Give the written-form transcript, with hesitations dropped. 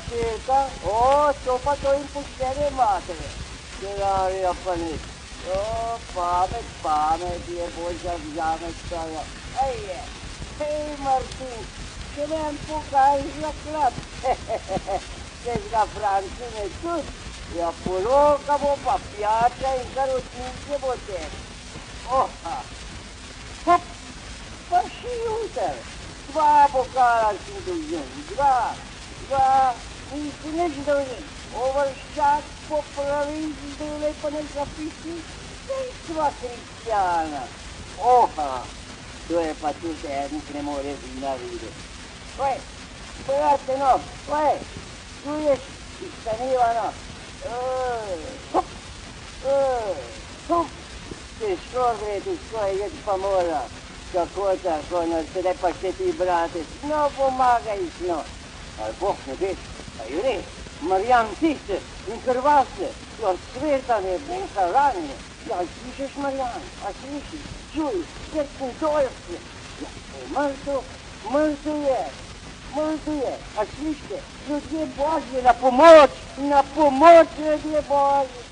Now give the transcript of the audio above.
cerca, o, sto fatto in pustiere matere, che l'aria panit. O, pame, die boja vjame stara. Hei, Martin, ce mi-am pucat la club. Deci la Francine tot, ia puro ca o papiața în care o cince botere. Oha! Hop! Pa și uite! Dva bocala sunt ujen, dva, nici de ujen. Overshot, popravit, dule până la pisi, sva cristiana. Oha! Due patute nu tremorezi din la vide. Uè, băiate no, uè, tu ești istaniva no. Hop! Hop! Che scorre tu scuoi che famosa. Că cosa con se le pacchetti brate. No pomaga is no. Al boh ne vezi. Aiure, Marian Tisse, in curvasse, lo svertane, besa rane. Ja, slišiš Marian, a slišiš, čuj, jer sem dojevce. Ja, mrtvo je, a slišite, ljudje Božje, na pomoč, ljudje Božje.